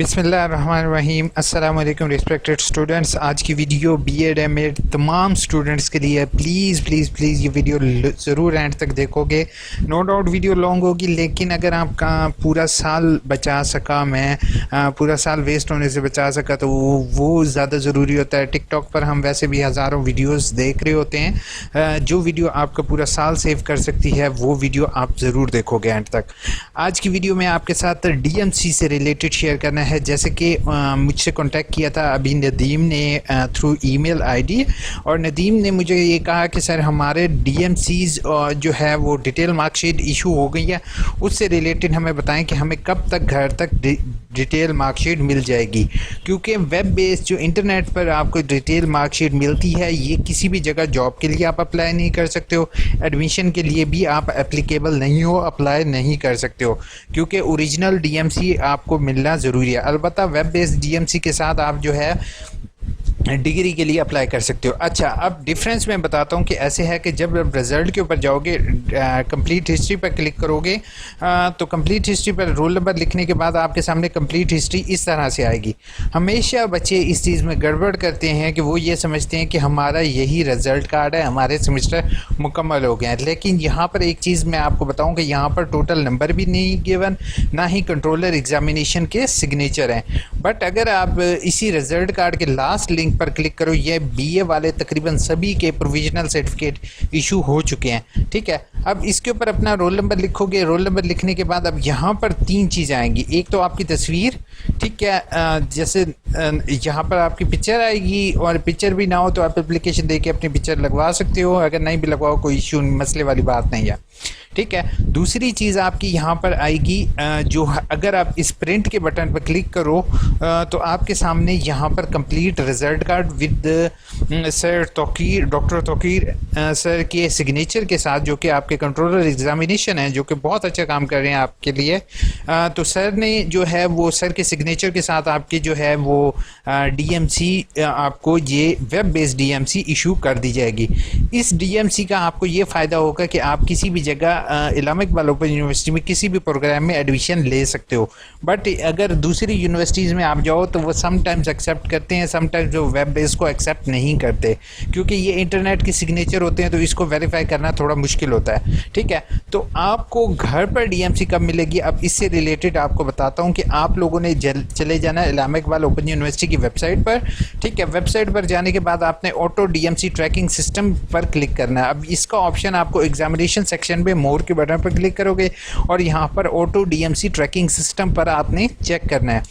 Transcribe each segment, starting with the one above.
बिस्मिल्लाहिर्रहमानिर्रहीम। अस्सलाम वालेकुम रिस्पेक्टेड स्टूडेंट्स। आज की वीडियो बीएड एमएड तमाम स्टूडेंट्स के लिए प्लीज़ प्लीज़ प्लीज़ ये वीडियो ज़रूर एंड तक देखोगे। नो डाउट वीडियो लॉन्ग होगी, लेकिन अगर आपका पूरा साल बचा सका, मैं पूरा साल वेस्ट होने से बचा सका, तो वो ज़्यादा ज़रूरी होता है। टिकटॉक पर हम वैसे भी हज़ारों वीडियोज़ देख रहे होते हैं। जो वीडियो आपका पूरा साल सेव कर सकती है वो वीडियो आप ज़रूर देखोगे एंड तक। आज की वीडियो में आपके साथ डीएमसी से रिलेटेड शेयर करना है। जैसे कि मुझसे कांटेक्ट किया था अभी नदीम ने थ्रू ईमेल आईडी, और नदीम ने मुझे ये कहा कि सर हमारे डीएमसीज जो है वो डिटेल मार्कशीट इशू हो गई है, उससे रिलेटेड हमें बताएं कि हमें कब तक घर तक डिटेल मार्कशीट मिल जाएगी। क्योंकि वेब बेस्ड जो इंटरनेट पर आपको डिटेल मार्कशीट मिलती है, ये किसी भी जगह जॉब के लिए आप अप्लाई नहीं कर सकते हो, एडमिशन के लिए भी आप एप्लीकेबल नहीं हो, अप्लाई नहीं कर सकते हो, क्योंकि ओरिजिनल डीएमसी आपको मिलना ज़रूरी है। अलबत्ता वेब बेस्ड डीएमसी के साथ आप जो है डिग्री के लिए अप्लाई कर सकते हो। अच्छा, अब डिफरेंस मैं बताता हूँ कि ऐसे है कि जब आप रिज़ल्ट के ऊपर जाओगे, कंप्लीट हिस्ट्री पर क्लिक करोगे, तो कंप्लीट हिस्ट्री पर रोल नंबर लिखने के बाद आपके सामने कंप्लीट हिस्ट्री इस तरह से आएगी। हमेशा बच्चे इस चीज़ में गड़बड़ करते हैं कि वो ये समझते हैं कि हमारा यही रिज़ल्ट कार्ड है, हमारे सेमेस्टर मुकम्मल हो गए हैं। लेकिन यहाँ पर एक चीज़ मैं आपको बताऊँ कि यहाँ पर टोटल नंबर भी नहीं गिवन, ना ही कंट्रोलर एग्जामिनेशन के सिग्नेचर हैं। बट अगर आप इसी रिज़ल्ट कार्ड के लास्ट लिंक पर क्लिक करो, ये बीए वाले तकरीबन सभी के प्रोविजनल सर्टिफिकेट इशू हो चुके हैं। ठीक है, अब इसके ऊपर अपना रोल नंबर लिखोगे। रोल नंबर लिखने के बाद अब यहाँ पर तीन चीज़ें आएंगी। एक तो आपकी तस्वीर, ठीक है, जैसे यहाँ पर आपकी पिक्चर आएगी, और पिक्चर भी ना हो तो आप एप्लीकेशन दे के अपनी पिक्चर लगवा सकते हो, अगर नहीं भी लगवाओ कोई इशू मसले वाली बात नहीं है। ठीक है, दूसरी चीज़ आपकी यहाँ पर आएगी, जो अगर आप इस प्रिंट के बटन पर क्लिक करो तो आपके सामने यहाँ पर complete result card with sir Tauqeer, doctor Tauqeer sir के सिग्नेचर के साथ, जो कि आपके कंट्रोलर एग्जामिनेशन है, जो कि बहुत अच्छा काम कर रहे हैं आपके लिए। तो सर ने जो है वो सर के सिग्नेचर के साथ आपकी जो है वो डीएमसी, आपको ये वेब बेस्ड डीएमसी इशू कर दी जाएगी। इस डीएमसी का आपको ये फ़ायदा होगा कि आप किसी भी जगह इस्लामिक वाल ओपन यूनिवर्सिटी में किसी भी प्रोग्राम में एडमिशन ले सकते हो। बट अगर दूसरी यूनिवर्सिटीज़ में आप जाओ तो वो समटाइम्स एक्सेप्ट करते हैं, समटाइम्स जो वेब बेस को एक्सेप्ट नहीं करते, क्योंकि ये इंटरनेट के सिग्नेचर होते हैं, तो इसको वेरीफाई करना थोड़ा मुश्किल होता है। ठीक है, तो आपको घर पर डीएमसी कब मिलेगी, अब इससे रिलेटेड आपको बताता हूँ कि आप लोगों ने चले जाना इस्लामिक वाल ओपन यूनिवर्सिटी की वेबसाइट पर। ठीक है, वेबसाइट पर जाने के बाद आपने ऑटो डीएमसी ट्रैकिंग सिस्टम पर क्लिक करना है। अब इसका ऑप्शन आपको एग्जामिनेशन सेक्शन में मोर के बटन पर क्लिक करोगे, और यहाँ पर ऑटो डीएमसी ट्रैकिंग सिस्टम पर आपने चेक करना है।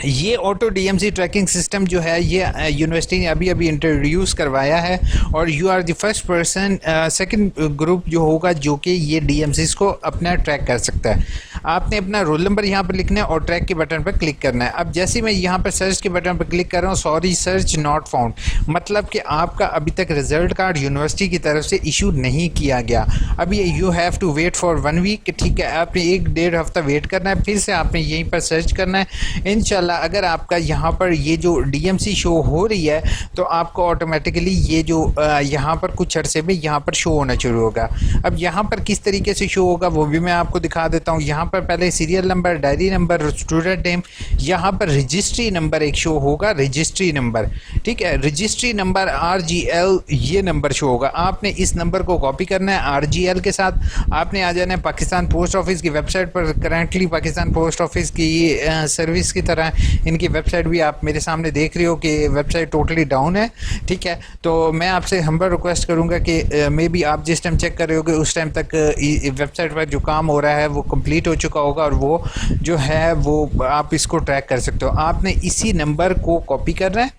ये ऑटो डीएमसी ट्रैकिंग सिस्टम जो है ये यूनिवर्सिटी ने अभी अभी इंट्रोड्यूस करवाया है, और you are the first person, second group जो होगा जो कि ये डीएमसीज को अपना ट्रैक कर सकता है। आपने अपना रोल नंबर यहाँ पर लिखना है और ट्रैक के बटन पर क्लिक करना है। अब जैसे मैं यहाँ पर सर्च के बटन पर क्लिक कर रहा हूँ, सॉरी सर्च नॉट फाउंड, मतलब कि आपका अभी तक रिजल्ट कार्ड यूनिवर्सिटी की तरफ से इशू नहीं किया गया। अब ये you have to wait for 1 week. ठीक है, आपने 1-1.5 हफ्ता वेट करना है, फिर से आपने यहीं पर सर्च करना है। इंशाल्लाह अगर आपका यहाँ पर ये जो डीएमसी शो हो रही है, तो आपको ऑटोमेटिकली ये जो यहाँ पर कुछ अरसे में यहाँ पर शो होना शुरू होगा। अब यहाँ पर किस तरीके से शो होगा वो भी मैं आपको दिखा देता हूँ। यहाँ पर पहले serial number, diary number, student name, यहाँ पर रजिस्ट्री नंबर एक शो होगा, रजिस्ट्री नंबर। ठीक है, रजिस्ट्री नंबर RGL ये नंबर शो होगा। आपने इस नंबर को कॉपी करना है RGL के साथ। आपने आ जाना है पाकिस्तान पोस्ट ऑफिस की वेबसाइट पर। करेंटली पाकिस्तान पोस्ट ऑफिस की सर्विस की तरह इनकी वेबसाइट भी आप मेरे सामने देख रहे हो कि वेबसाइट टोटली डाउन है। ठीक है, तो मैं आपसे हम्बल रिक्वेस्ट करूंगा कि मे बी आप जिस टाइम चेक कर रहे होगे उस टाइम तक वेबसाइट पर जो काम हो रहा है वो कंप्लीट हो चुका होगा, और वो जो है वो आप इसको ट्रैक कर सकते हो। आपने इसी नंबर को कॉपी करना है,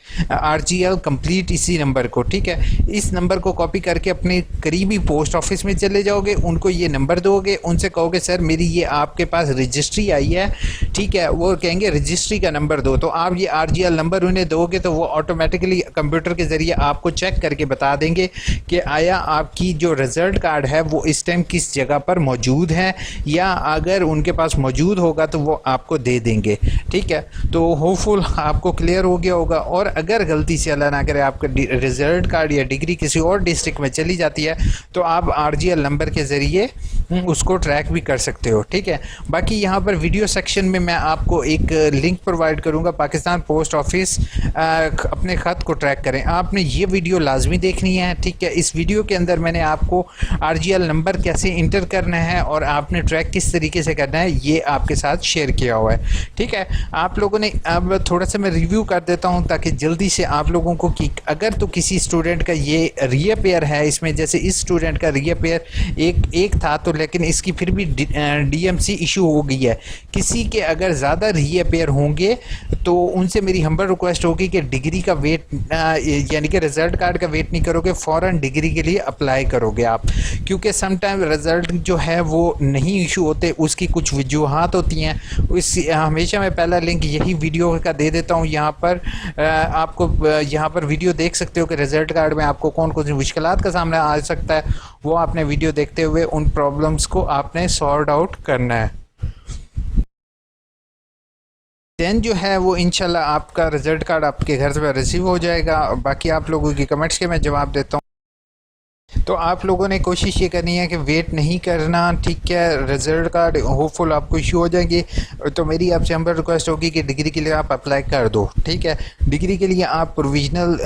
RGL कंप्लीट इसी नंबर को। ठीक है, इस नंबर को कॉपी करके अपने करीबी पोस्ट ऑफिस में चले जाओगे, उनको ये नंबर दोगे, उनसे कहोगे सर मेरी ये आपके पास रजिस्ट्री आई है। ठीक है, वो कहेंगे रजिस्ट्री का नंबर दो, तो आप ये RGL नंबर उन्हें दोगे तो वो ऑटोमेटिकली कंप्यूटर के ज़रिए आपको चेक करके बता देंगे कि आया आपकी जो रिज़ल्ट कार्ड है वो इस टाइम किस जगह पर मौजूद है, या अगर उनके पास मौजूद होगा तो वो आपको दे देंगे। ठीक है, तो होपफुल आपको क्लियर हो गया होगा। और अगर गलती से अल्लाह ना करे आपका रिज़ल्ट कार्ड या डिग्री किसी और डिस्ट्रिक्ट में चली जाती है, तो आप RGL नंबर के ज़रिए उसको ट्रैक भी कर सकते हो। ठीक है, बाकी यहाँ पर वीडियो सेक्शन में मैं आपको एक लिंक प्रोवाइड करूँगा, पाकिस्तान पोस्ट ऑफिस अपने ख़त को ट्रैक करें। आपने ये वीडियो लाजमी देखनी है। ठीक है, इस वीडियो के अंदर मैंने आपको RGL नंबर कैसे इंटर करना है और आपने ट्रैक किस तरीके से करना है ये आपके साथ शेयर किया हुआ है। ठीक है, आप लोगों ने अब थोड़ा सा मैं रिव्यू कर देता हूँ ताकि जल्दी से आप लोगों को कि अगर तो किसी स्टूडेंट का ये रीअपेयर है इसमें, जैसे इस स्टूडेंट का रीअपेयर एक था तो लेकिन इसकी फिर भी DMC इशू हो गई है। किसी के अगर ज़्यादा रीअपेयर होंगे तो उनसे मेरी हम्बल रिक्वेस्ट होगी कि डिग्री का वेट यानी कि रिज़ल्ट कार्ड का वेट नहीं करोगे, फ़ौरन डिग्री के लिए अप्लाई करोगे आप, क्योंकि समटाइम रिज़ल्ट जो है वो नहीं इशू होते, उसकी कुछ वजूहात होती हैं। हमेशा मैं पहला लिंक यही वीडियो का दे देता हूँ। यहाँ पर आपको यहाँ पर वीडियो देख सकते हो कि रिज़ल्ट कार्ड में आपको कौन कौन सी मुश्किलात का सामना आ सकता है, वो आपने वीडियो देखते हुए उन प्रॉब्लम्स को आपने सॉर्ट आउट करना है। देन जो है वो इंशाल्लाह आपका रिज़ल्ट कार्ड आपके घर से रिसीव हो जाएगा। बाकी आप लोगों की कमेंट्स के मैं जवाब देता हूँ। तो आप लोगों ने कोशिश ये करनी है कि वेट नहीं करना। ठीक है, रिज़ल्ट कार्ड होपफुल आपको इशू हो जाएंगे। तो मेरी आपसे हम्बल रिक्वेस्ट होगी कि डिग्री के लिए आप अप्लाई कर दो। ठीक है, डिग्री के लिए आप प्रोविजनल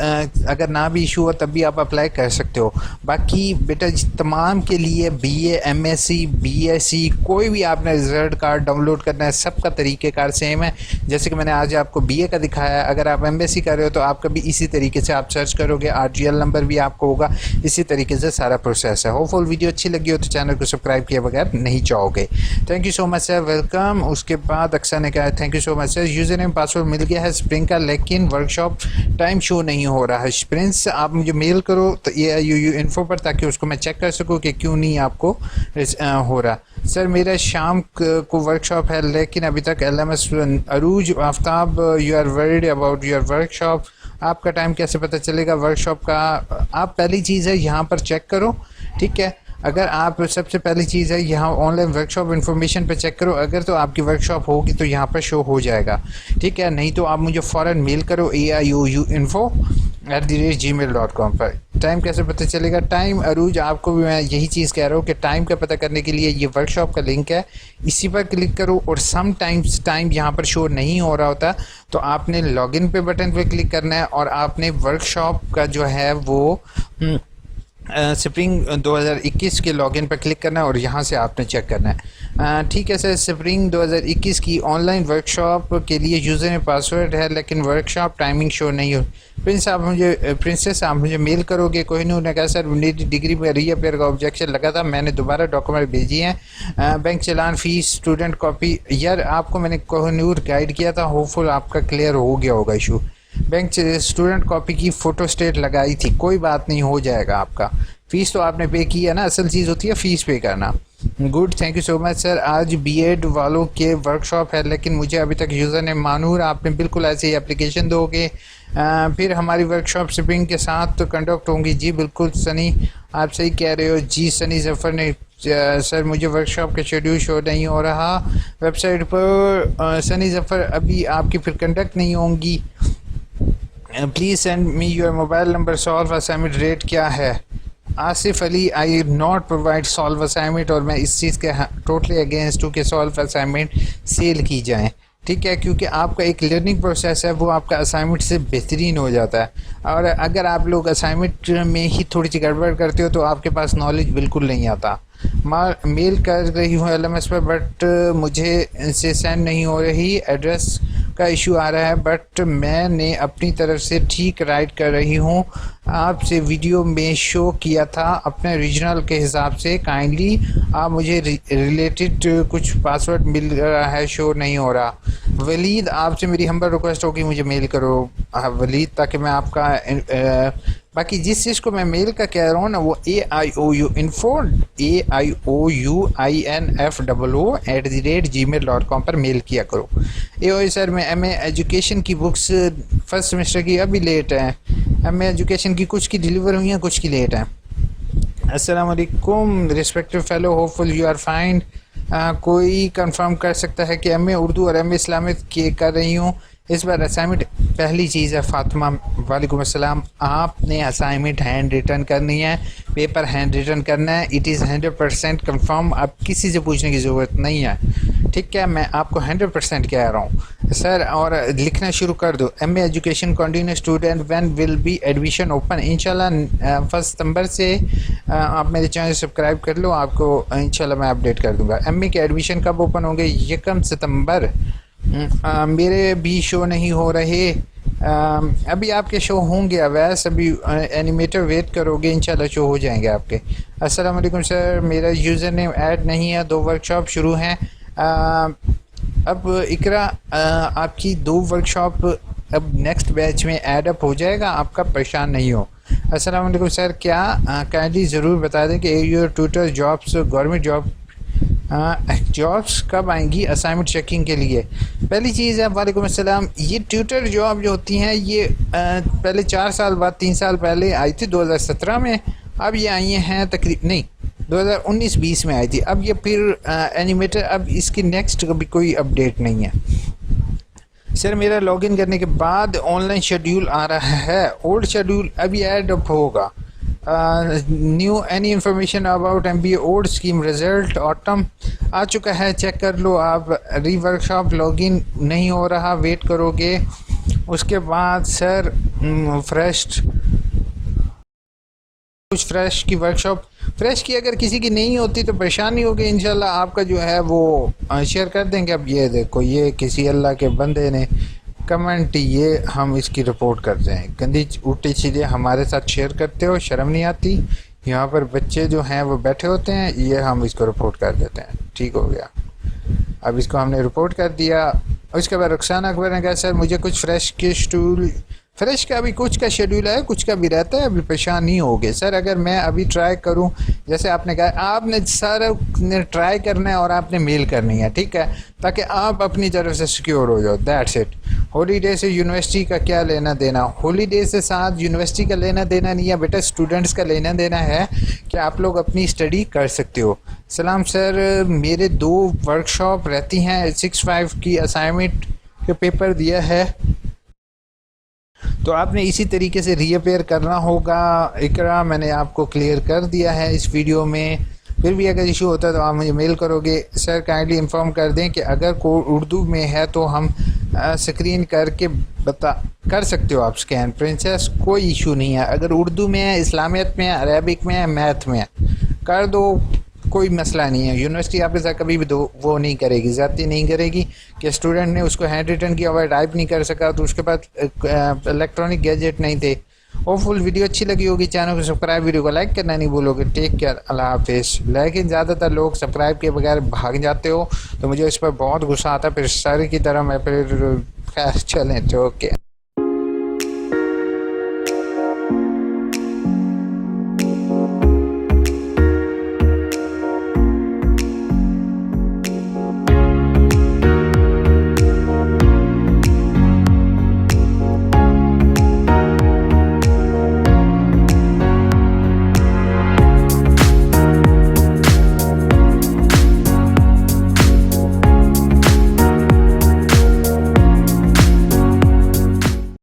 अगर ना भी इशू हो तब भी आप अप्लाई कर सकते हो। बाकी बेटा तमाम के लिए BA MSc BSc कोई भी आपने रिज़ल्ट कार्ड डाउनलोड करना है, सबका तरीक़ेकार सेम है। जैसे कि मैंने आज आपको BA का दिखाया है, अगर आप MSc कर रहे हो तो आपका भी इसी तरीके से आप सर्च करोगे, RGL नंबर भी आपको होगा, इसी तरीके से सारा प्रोसेस है। होपफुल वीडियो अच्छी लगी हो तो चैनल को सब्सक्राइब किए बगैर नहीं जाओगे। Thank you so much sir, welcome. उसके बाद अक्सर ने कहा thank you so much sir, user name password मिल गया है स्प्रिंग का, लेकिन वर्कशॉप टाइम शो नहीं हो रहा है। प्रिंस आप मुझे मेल करो तो AIUU इन्फो पर, ताकि उसको मैं चेक कर सकूँ कि क्यों नहीं आपको हो रहा। सर मेरा शाम को वर्कशॉप है लेकिन अभी तक LMS Arooj Aftab you are worried about your workshop, आपका टाइम कैसे पता चलेगा वर्कशॉप का? आप पहली चीज़ है यहाँ पर चेक करो। ठीक है, अगर आप सबसे पहली चीज़ है यहाँ ऑनलाइन वर्कशॉप इन्फॉर्मेशन पे चेक करो, अगर तो आपकी वर्कशॉप होगी तो यहाँ पर शो हो जाएगा। ठीक है, नहीं तो आप मुझे फ़ौरन मेल करो AIUUinfo@gmail.com पर। टाइम कैसे पता चलेगा? टाइम अरूज आपको भी मैं यही चीज़ कह रहा हूँ कि टाइम का पता करने के लिए ये वर्कशॉप का लिंक है, इसी पर क्लिक करो। और सम टाइम्स टाइम यहाँ पर शो नहीं हो रहा होता तो आपने लॉगिन पे बटन पे क्लिक करना है और आपने वर्कशॉप का जो है वो स्प्रिंग 2021 के लॉगिन पर क्लिक करना है और यहाँ से आपने चेक करना है। ठीक है सर, स्प्रिंग 2021 की ऑनलाइन वर्कशॉप के लिए यूज़र में पासवर्ड है लेकिन वर्कशॉप टाइमिंग शो नहीं हो। प्रिंसेस आप मुझे मेल करोगे? कोहिनूर ने कहा सर मेरी डिग्री में रीअपेयर का ऑब्जेक्शन लगा था, मैंने दोबारा डॉक्यूमेंट भेजी हैं, बैंक चलान फ़ीस स्टूडेंट कॉपी। यार आपको मैंने कोहिनूर गाइड किया था, होपफुल आपका क्लियर हो गया होगा इशू। बैंक स्टूडेंट कॉपी की फ़ोटो स्टेट लगाई थी, कोई बात नहीं, हो जाएगा आपका। फ़ीस तो आपने पे की है ना, असल चीज़ होती है फ़ीस पे करना। Good, thank you so much sir. आज BEd वालों के वर्कशॉप है लेकिन मुझे अभी तक यूज़र ने मानूर, आपने बिल्कुल ऐसे ही एप्लीकेशन दोगे फिर हमारी वर्कशॉप स्प्रिंग के साथ तो कंडक्ट होंगी। जी बिल्कुल सनी, आप सही कह रहे हो। जी सनी जफ़र ने सर मुझे वर्कशॉप का शेड्यूल शो नहीं हो रहा वेबसाइट पर। सनी जफ़र अभी आपकी फिर कंडक्ट नहीं होंगी। Please send me your mobile number. Solve assignment rate क्या है? आसिफ अली, आई नॉट प्रोवाइड सॉल्व असाइनमेंट और मैं इस चीज़ के टोटली अगेंस्ट हूँ कि सॉल्व असाइनमेंट सेल की जाएँ। ठीक है, क्योंकि आपका एक लर्निंग प्रोसेस है वो आपका असाइनमेंट से बेहतरीन हो जाता है। और अगर आप लोग असाइनमेंट में ही थोड़ी सी गड़बड़ करते हो तो आपके पास नॉलेज बिल्कुल नहीं आता। मेल कर रही हूँ LMS पर बट मुझे इनसे सेंड नहीं हो रही, एड्रेस का इशू आ रहा है बट मैंने अपनी तरफ से ठीक राइट कर रही हूँ। आपसे वीडियो में शो किया था अपने रीजनल के हिसाब से, काइंडली आप मुझे रिलेटेड कुछ पासवर्ड मिल रहा है, शो नहीं हो रहा। वलीद आपसे मेरी हम्बल रिक्वेस्ट होगी मुझे मेल करो वलीद, ताकि मैं आपका बाकी जिस चीज़ को मैं मेल का कह रहा हूँ ना वो AIOUinfo@gmail.com पर मेल किया करो। सर मैं MA एजुकेशन की बुक्स फर्स्ट सेमेस्टर की अभी लेट है, MA एजुकेशन की कुछ की डिलीवर हुई हैं कुछ की लेट हैं। अस्सलाम वालेकुम respective fellow, hopeful you are fine. कोई कंफर्म कर सकता है कि MA उर्दू और MA इस्लामिक के कर रही हूँ इस बार असाइनमेंट? पहली चीज़ है फ़ातिमा, वालेकुम अस्सलाम, आपने असाइनमेंट हैंड रिटर्न करनी है पेपर हैंड रिटन करना है। इट इज़ 100% कंफर्म, अब किसी से पूछने की ज़रूरत नहीं है, ठीक है। मैं आपको 100% कह रहा हूँ सर। और लिखना शुरू कर दो। M A education continue student when will be admission open. इंशाल्लाह 1 सितंबर से आप मेरे चैनल सब्सक्राइब कर लो, आपको इंशाल्लाह मैं अपडेट कर दूंगा। एम ए के एडमिशन कब ओपन होंगे? 1 सितंबर। मेरे भी शो नहीं हो रहे, अभी आपके शो होंगे अवैस, अभी एनिमेटर वेट करोगे, इंशाल्लाह शो हो जाएंगे आपके। अस्सलाम वालेकुम सर, मेरा यूज़र नेम ऐड नहीं है, 2 वर्कशॉप शुरू हैं। अब इकरा आपकी 2 वर्कशॉप अब नेक्स्ट बैच में ऐड अप हो जाएगा, आपका परेशान नहीं हो। अस्सलाम वालेकुम सर, क्या काइंडली ज़रूर बता दें कि your tutor jobs government jobs कब आएंगी असाइनमेंट चेकिंग के लिए? पहली चीज़ है, वालेकुम अस्सलाम, ये ट्यूटर जॉब जो होती हैं ये पहले 4 साल बाद 3 साल पहले आई थी 2017 में, अब ये आई हैं तकरीबन नहीं 2019-20 में आई थी, अब ये फिर एनिमेटर, अब इसकी नेक्स्ट कभी कोई अपडेट नहीं है। सर मेरा लॉगिन करने के बाद ऑनलाइन शेड्यूल आ रहा है, ओल्ड शेड्यूल अभी ऐड अप होगा। New any information about MBA old scheme result autumn आ चुका है, चेक कर लो आप। री वर्कशॉप लॉगिन नहीं हो रहा, वेट करोगे। उसके बाद सर कुछ फ्रेश की वर्कशॉप, फ्रेश की अगर किसी की नहीं होती तो परेशानी होगी, इंशाल्लाह आपका जो है वो शेयर कर देंगे। अब ये देखो, ये किसी अल्लाह के बंदे ने कमेंट, ये हम इसकी रिपोर्ट करते हैं। गंदी उल्टी चीज़ें हमारे साथ शेयर करते हो, शर्म नहीं आती? यहाँ पर बच्चे जो हैं वो बैठे होते हैं, ये हम इसको रिपोर्ट कर देते हैं। ठीक हो गया, अब इसको हमने रिपोर्ट कर दिया। उसके बाद रुखसाना अकबर ने कहा सर मुझे कुछ फ्रेश का अभी कुछ का शेड्यूल है, कुछ का भी रहता है, अभी परेशान नहीं होगे सर। अगर मैं अभी ट्राई करूं, जैसे आपने कहा, आपने सारा ने ट्राई करना है और आपने मेल करनी है, ठीक है, ताकि आप अपनी तरफ से सिक्योर हो जाओ, दैट्स इट। हॉलीडे से यूनिवर्सिटी का क्या लेना देना? हॉलीडे से साथ यूनिवर्सिटी का लेना देना नहीं है बेटा, स्टूडेंट्स का लेना देना है कि आप लोग अपनी स्टडी कर सकते हो। सलाम सर, मेरे 2 वर्कशॉप रहती हैं, 6/5 की असाइनमेंट के पेपर दिया है, तो आपने इसी तरीके से रीअपेयर करना होगा। इकरा मैंने आपको क्लियर कर दिया है इस वीडियो में, फिर भी अगर इशू होता है तो आप मुझे मेल करोगे। सर काइंडली इन्फॉर्म कर दें कि अगर कोई उर्दू में है तो हम स्क्रीन करके कर सकते हो आप स्कैन, प्रिंसेस, कोई इशू नहीं है। अगर उर्दू में है, इस्लामियत में है, अरेबिक में है, मैथ में है, कर दो, कोई मसला नहीं है। यूनिवर्सिटी आपके साथ कभी भी वो नहीं करेगी, ज़्यादती नहीं करेगी कि स्टूडेंट ने उसको हैंड रिटन किया हुआ टाइप नहीं कर सका तो उसके पास इलेक्ट्रॉनिक गैजेट नहीं थे। होपफुल वीडियो अच्छी लगी होगी, चैनल को सब्सक्राइब, वीडियो को लाइक करना नहीं भूलोगे। टेक केयर, अल्लाह हाफिज़। लेकिन ज़्यादातर लोग सब्सक्राइब के बगैर भाग जाते हो तो मुझे इस पर बहुत गुस्सा आता है, फिर सर की तरह मैं फिर खैर चलें तो ओके।